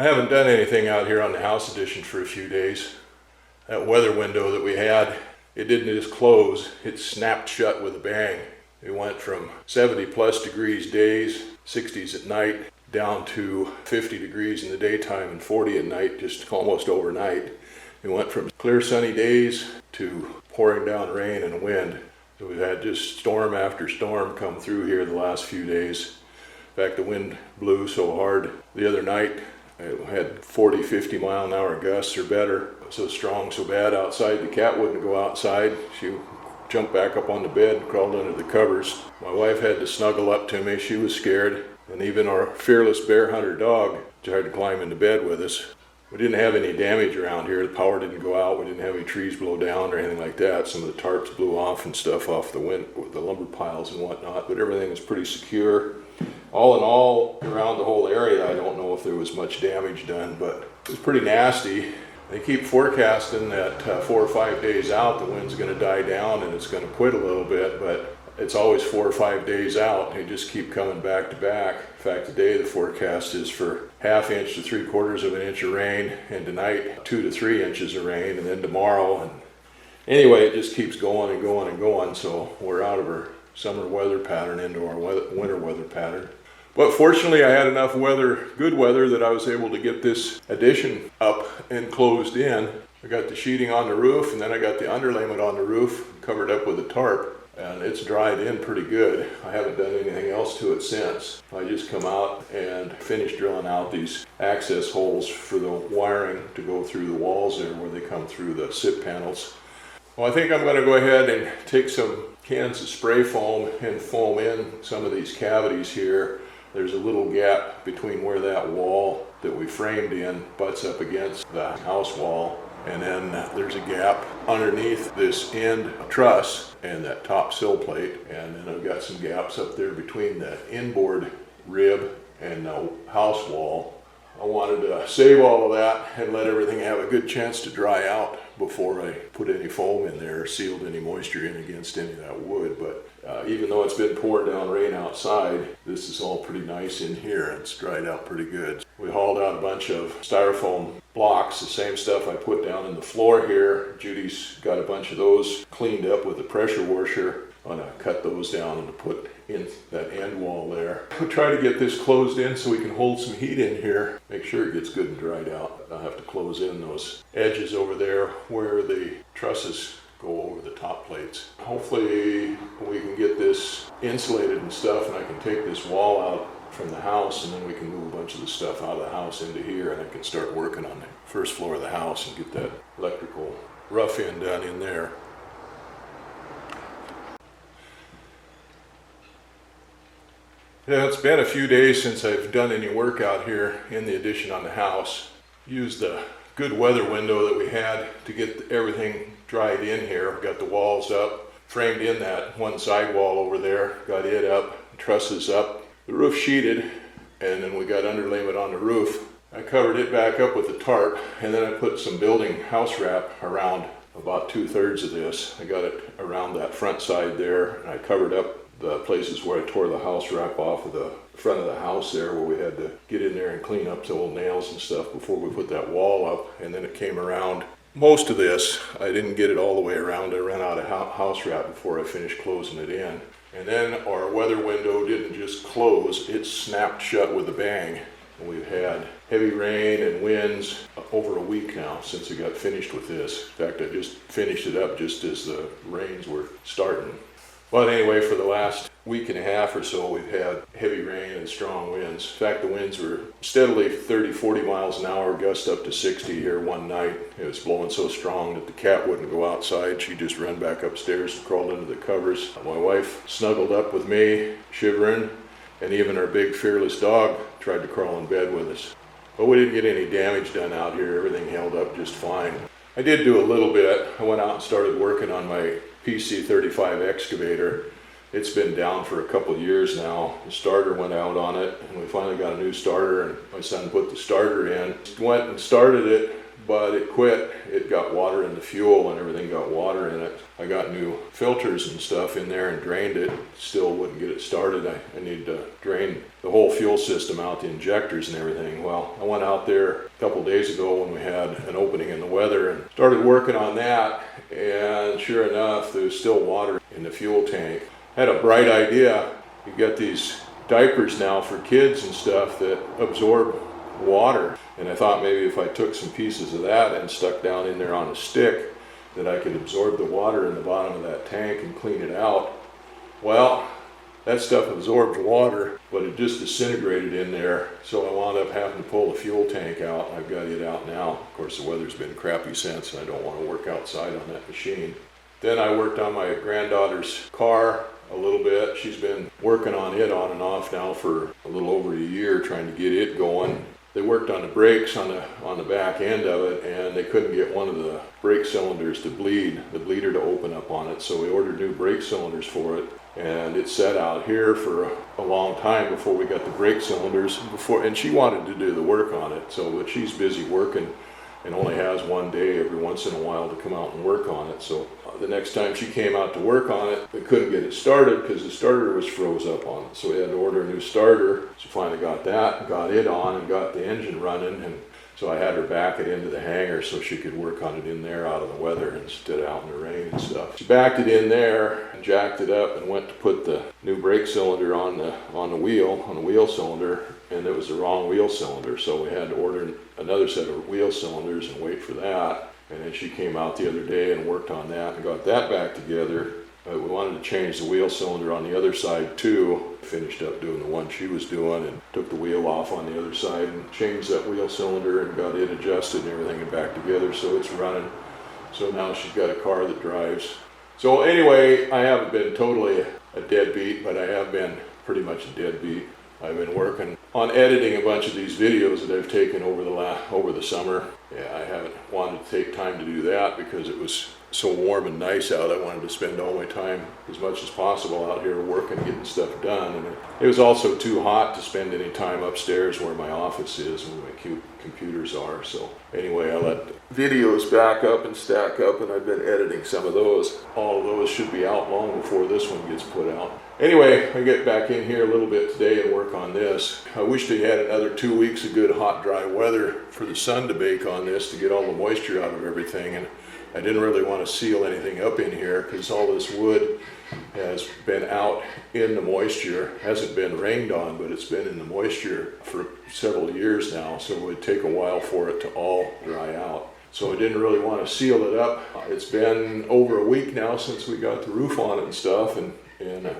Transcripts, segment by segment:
I haven't done anything out here on the house addition for a few days. That weather window that we had, it didn't just close, it snapped shut with a bang. It went from 70 plus degrees days, 60s at night, down to 50 degrees in the daytime and 40 at night, just almost overnight. It went from clear sunny days to pouring down rain and wind. So we've had just storm after storm come through here the last few days. In fact, the wind blew so hard the other night, it had 40, 50 mile an hour gusts or better. So strong, so bad outside, the cat wouldn't go outside. She jumped back up on the bed and crawled under the covers. My wife had to snuggle up to me, she was scared. And even our fearless bear hunter dog tried to climb into bed with us. We didn't have any damage around here. The power didn't go out. We didn't have any trees blow down or anything like that. Some of the tarps blew off and stuff off the lumber piles and whatnot, but everything is pretty secure. All in all, around the whole area, I don't know if there was much damage done, but it was pretty nasty. They keep forecasting that 4 or 5 days out, the wind's going to die down and it's going to quit a little bit, but it's always 4 or 5 days out. They just keep coming back to back. In fact, today the forecast is for 1/2 inch to 3/4 of an inch of rain, and tonight 2 to 3 inches of rain, and then tomorrow. And anyway, it just keeps going and going and going. So we're out of our summer weather pattern into our winter weather pattern. But fortunately, I had enough weather, good weather, that I was able to get this addition up and closed in. I got the sheeting on the roof, and then I got the underlayment on the roof covered up with a tarp. And it's dried in pretty good. I haven't done anything else to it since. I just come out and finished drilling out these access holes for the wiring to go through the walls there where they come through the SIP panels. Well, I think I'm going to go ahead and take some cans of spray foam and foam in some of these cavities here. There's a little gap between where that wall that we framed in butts up against the house wall. And then there's a gap underneath this end truss and that top sill plate. And then I've got some gaps up there between the inboard rib and the house wall. I wanted to save all of that and let everything have a good chance to dry out before I put any foam in there or sealed any moisture in against any of that wood. But even though it's been pouring down rain outside, this is all pretty nice in here. It's dried out pretty good. We hauled out a bunch of styrofoam blocks, the same stuff I put down in the floor here. Judy's got a bunch of those cleaned up with a pressure washer. I'm going to cut those down and put in that end wall there. We'll try to get this closed in so we can hold some heat in here. Make sure it gets good and dried out. I'll have to close in those edges over there where the trusses go over the top plates. Hopefully we can get this insulated and stuff, and I can take this wall out from the house, and then we can move a bunch of the stuff out of the house into here, and I can start working on the first floor of the house and get that electrical rough end done in there. Yeah, it's been a few days since I've done any work out here in the addition on the house. Used the good weather window that we had to get everything dried in here. Got the walls up, framed in that one side wall over there, got it up, trusses up, the roof sheeted, and then we got underlayment on the roof. I covered it back up with a tarp, and then I put some building house wrap around about 2/3 of this. I got it around that front side there, and I covered up the places where I tore the house wrap off of the front of the house there, where we had to get in there and clean up the old nails and stuff before we put that wall up. And then it came around. Most of this, I didn't get it all the way around. I ran out of house wrap before I finished closing it in. And then our weather window didn't just close, it snapped shut with a bang. And we've had heavy rain and winds over a week now since I got finished with this. In fact, I just finished it up just as the rains were starting. But anyway, for the last week and a half or so, we've had heavy rain and strong winds. In fact, the winds were steadily 30, 40 miles an hour, gust up to 60 here one night. It was blowing so strong that the cat wouldn't go outside. She just ran back upstairs and crawled under the covers. My wife snuggled up with me, shivering, and even our big fearless dog tried to crawl in bed with us. But we didn't get any damage done out here. Everything held up just fine. I did do a little bit. I went out and started working on my PC35 excavator. It's been down for a couple of years now. The starter went out on it, and we finally got a new starter, and my son put the starter in. Went and started it, but it quit. It got water in the fuel and everything got water in it. I got new filters and stuff in there and drained it. Still wouldn't get it started. I needed to drain the whole fuel system out, the injectors and everything. Well, I went out there a couple days ago when we had an opening in the weather and started working on that. And sure enough, there's still water in the fuel tank. I had a bright idea. You get these diapers now for kids and stuff that absorb water, and I thought maybe if I took some pieces of that and stuck down in there on a stick that I could absorb the water in the bottom of that tank and clean it out. Well, that stuff absorbs water, but it just disintegrated in there, so I wound up having to pull the fuel tank out. I've got it out now. Of course, the weather's been crappy since, and I don't want to work outside on that machine. Then I worked on my granddaughter's car a little bit. She's been working on it on and off now for a little over a year, trying to get it going. They worked on the brakes on the back end of it, and they couldn't get one of the brake cylinders to bleed, the bleeder to open up on it. So we ordered new brake cylinders for it, and it sat out here for a long time before we got the brake cylinders. And she wanted to do the work on it, but she's busy working and only has one day every once in a while to come out and work on it. So the next time she came out to work on it, we couldn't get it started because the starter was froze up on it. So we had to order a new starter. So finally got that, got it on, and got the engine running. And so I had her back it into the hangar so she could work on it in there out of the weather instead of out in the rain and stuff. She backed it in there and jacked it up and went to put the new brake cylinder on the wheel cylinder, and it was the wrong wheel cylinder. So we had to order another set of wheel cylinders and wait for that. And then she came out the other day and worked on that and got that back together. We wanted to change the wheel cylinder on the other side too. Finished up doing the one she was doing and took the wheel off on the other side and changed that wheel cylinder and got it adjusted and everything and back together so it's running. So now she's got a car that drives. So anyway, I haven't been totally a deadbeat, but I have been pretty much a deadbeat. I've been working on editing a bunch of these videos that I've taken over the summer. Yeah, I haven't wanted to take time to do that because it was so warm and nice out. I wanted to spend all my time as much as possible out here working, getting stuff done. And it was also too hot to spend any time upstairs where my office is and my computers are. So anyway, I let videos back up and stack up, and I've been editing some of those. All of those should be out long before this one gets put out. Anyway, I get back in here a little bit today and work on this. I wish they had another 2 weeks of good hot dry weather for the sun to bake on this to get all the moisture out of everything. And I didn't really want to seal anything up in here because all this wood has been out in the moisture. Hasn't been rained on, but it's been in the moisture for several years now, so it would take a while for it to all dry out. So I didn't really want to seal it up. It's been over a week now since we got the roof on it and stuff, and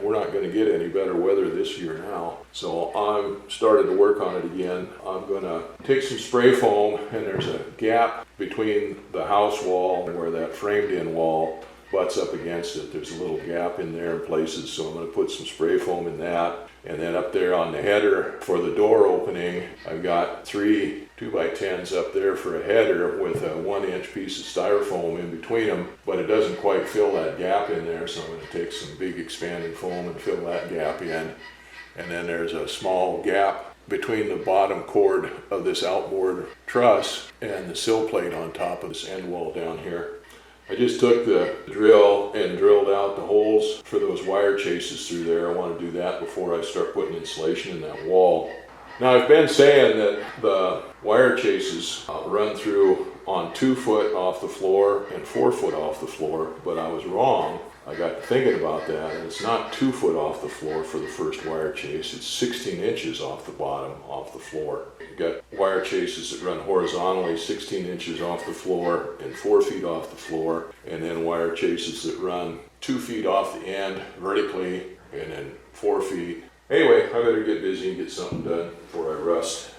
we're not going to get any better weather this year now. So I'm starting to work on it again. I'm going to take some spray foam, and there's a gap between the house wall and where that framed in wall butts up against it. There's a little gap in there in places, so I'm going to put some spray foam in that. And then up there on the header for the door opening, I've got 3 2x10s up there for a header with a 1-inch piece of styrofoam in between them, but it doesn't quite fill that gap in there, so I'm going to take some big expanding foam and fill that gap in. And then there's a small gap between the bottom cord of this outboard truss and the sill plate on top of this end wall down here. I just took the drill and drilled out the holes for those wire chases through there. I want to do that before I start putting insulation in that wall. Now, I've been saying that the wire chases run through on 2 foot off the floor and 4 foot off the floor, but I was wrong. I got to thinking about that, and it's not 2 foot off the floor for the first wire chase. It's 16 inches off the bottom, off the floor. You've got wire chases that run horizontally 16 inches off the floor and 4 feet off the floor, and then wire chases that run 2 feet off the end vertically and then 4 feet. Anyway, I better get busy and get something done before I rust.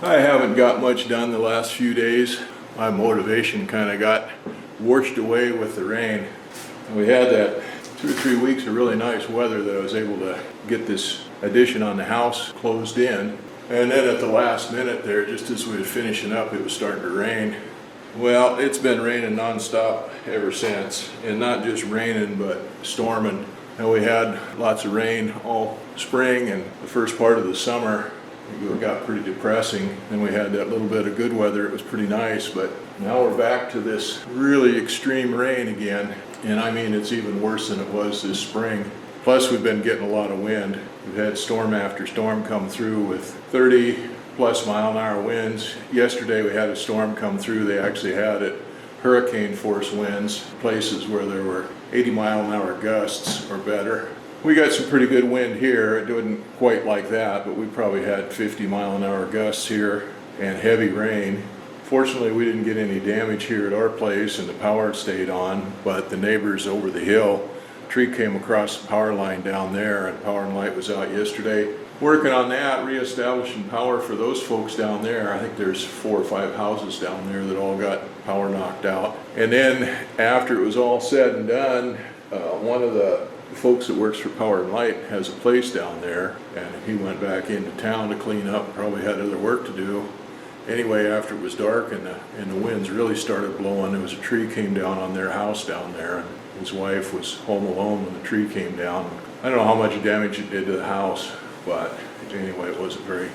I haven't got much done the last few days. My motivation kind of got washed away with the rain. And we had that 2 or 3 weeks of really nice weather that I was able to get this addition on the house closed in. And then at the last minute there, just as we were finishing up, it was starting to rain. Well, it's been raining nonstop ever since. And not just raining, but storming. And we had lots of rain all spring and the first part of the summer. It got pretty depressing. Then we had that little bit of good weather. It was pretty nice, but now we're back to this really extreme rain again. And I mean, it's even worse than it was this spring. Plus, we've been getting a lot of wind. We've had storm after storm come through with 30 plus mile-an-hour winds. Yesterday, we had a storm come through. They actually had it hurricane force winds, places where there were 80 mile-an-hour gusts or better. We got some pretty good wind here. It wasn't quite like that, but we probably had 50 mile-an-hour gusts here and heavy rain. Fortunately, we didn't get any damage here at our place and the power stayed on, but the neighbors over the hill, a tree came across the power line down there and power and light was out yesterday. Working on that, reestablishing power for those folks down there. I think there's 4 or 5 houses down there that all got power knocked out. And then after it was all said and done, one of the folks that works for Power and Light has a place down there, and he went back into town to clean up, probably had other work to do. Anyway, after it was dark and the winds really started blowing, there was a tree came down on their house down there, and his wife was home alone when the tree came down. I don't know how much damage it did to the house, but anyway, it wasn't very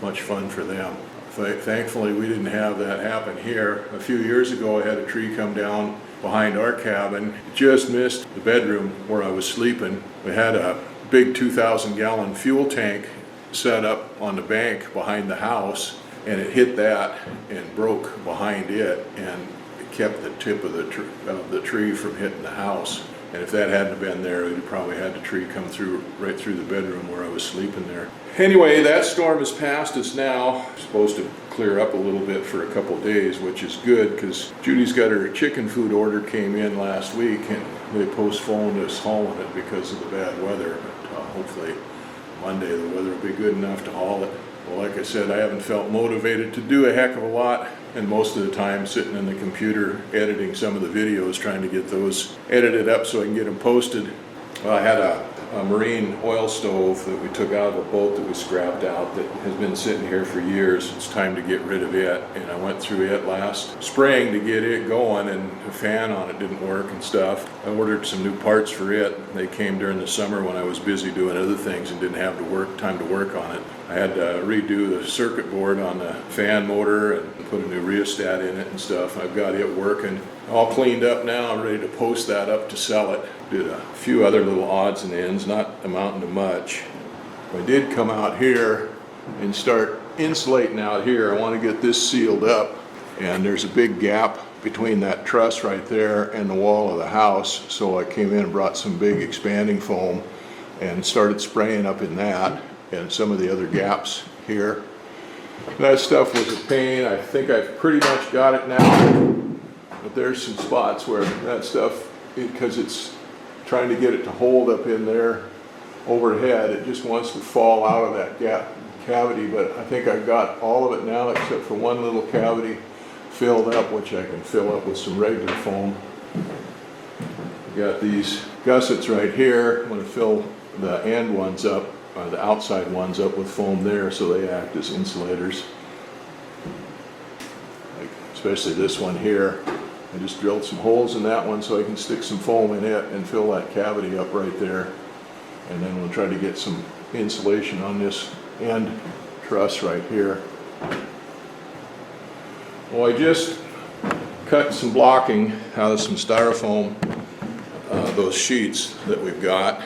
much fun for them. Thankfully, we didn't have that happen here. A few years ago, I had a tree come down behind our cabin. It just missed the bedroom where I was sleeping. We had a big 2,000-gallon fuel tank set up on the bank behind the house, and it hit that and broke behind it, and it kept the tip of the tree from hitting the house. And if that hadn't been there, we'd probably had the tree come through right through the bedroom where I was sleeping there. Anyway, that storm has passed us now. It's supposed to clear up a little bit for a couple days, which is good because Judy's got her chicken food order came in last week and they postponed us hauling it because of the bad weather. But hopefully Monday the weather will be good enough to haul it. Well, like I said, I haven't felt motivated to do a heck of a lot, and most of the time sitting in the computer editing some of the videos, trying to get those edited up so I can get them posted. Well, I had a marine oil stove that we took out of a boat that we scrapped out that has been sitting here for years. It's time to get rid of it, and I went through it last spring to get it going, and the fan on it didn't work and stuff. I ordered some new parts for it. They came during the summer when I was busy doing other things and didn't have time to work on it. I had to redo the circuit board on the fan motor and put a new rheostat in it and stuff. I've got it working, all cleaned up now. I'm ready to post that up to sell it. Did a few other little odds and ends, not amounting to much. I did come out here and start insulating out here. I want to get this sealed up, and there's a big gap between that truss right there and the wall of the house, so I came in and brought some big expanding foam and started spraying up in that and some of the other gaps here. That stuff was a pain. I think I've pretty much got it now, but there's some spots where that stuff, because it's trying to get it to hold up in there overhead, it just wants to fall out of that cavity, but I think I've got all of it now except for one little cavity filled up, which I can fill up with some regular foam. Got these gussets right here. I'm going to fill the end ones up, the outside ones up with foam there so they act as insulators. Like especially this one here. I just drilled some holes in that one so I can stick some foam in it and fill that cavity up right there. And then we'll try to get some insulation on this end truss right here. Well, I just cut some blocking out of some styrofoam, those sheets that we've got,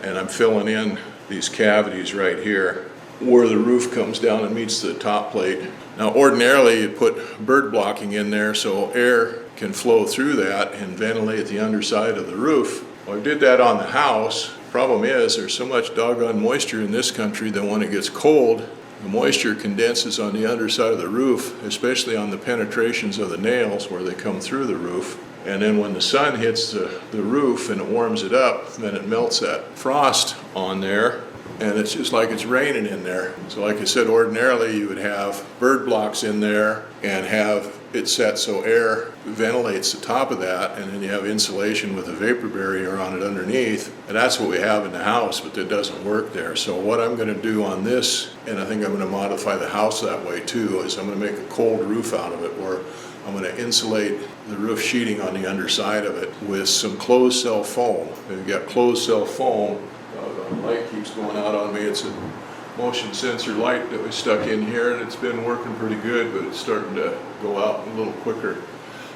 and I'm filling in these cavities right here where the roof comes down and meets the top plate. Now ordinarily you put bird blocking in there so air can flow through that and ventilate the underside of the roof. Well, I did that on the house. Problem is there's so much doggone moisture in this country that when it gets cold, the moisture condenses on the underside of the roof, especially on the penetrations of the nails where they come through the roof. And then when the sun hits the roof and it warms it up, then it melts that frost on there. and it's just like it's raining in there. So like I said, ordinarily you would have bird blocks in there and have it set so air ventilates the top of that, and then you have insulation with a vapor barrier on it underneath, and that's what we have in the house, but that doesn't work there. So what I'm going to do on this, and I think I'm going to modify the house that way too, is I'm going to make a cold roof out of it, where I'm going to insulate the roof sheeting on the underside of it with some closed cell foam. We've got closed cell foam. The light keeps going out on me. It's a motion sensor light that we stuck in here, and it's been working pretty good, but it's starting to go out a little quicker.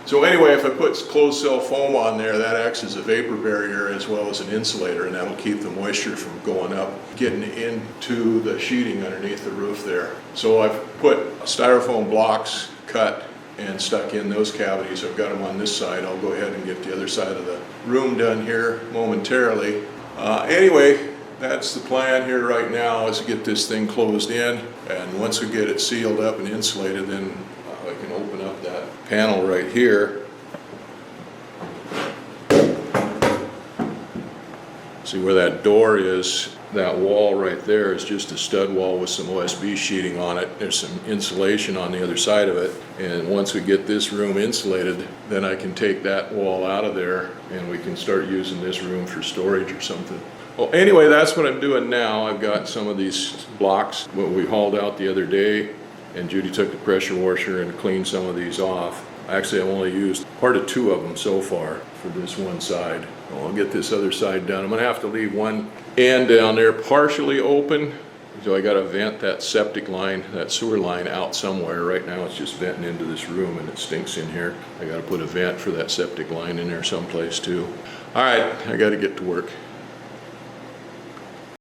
So anyway, if I put closed cell foam on there, that acts as a vapor barrier as well as an insulator, and that'll keep the moisture from going up, getting into the sheeting underneath the roof there. So I've put styrofoam blocks cut and stuck in those cavities. I've got them on this side. I'll go ahead and get the other side of the room done here momentarily. Anyway, that's the plan here right now, is to get this thing closed in, and once we get it sealed up and insulated, then I can open up that panel right here. See where that door is? That wall right there is just a stud wall with some OSB sheeting on it. There's some insulation on the other side of it, and once we get this room insulated, then I can take that wall out of there and we can start using this room for storage or something. Well, anyway, that's what I'm doing now. I've got some of these blocks what we hauled out the other day, and Judy took the pressure washer and cleaned some of these off. Actually, I've only used part of 2 of them so far for this one side. Well, I'll get this other side done. I'm gonna have to leave one end down there partially open, so I gotta vent that septic line, that sewer line out somewhere. Right now it's just venting into this room and it stinks in here. I gotta put a vent for that septic line in there someplace too. All right, I gotta get to work.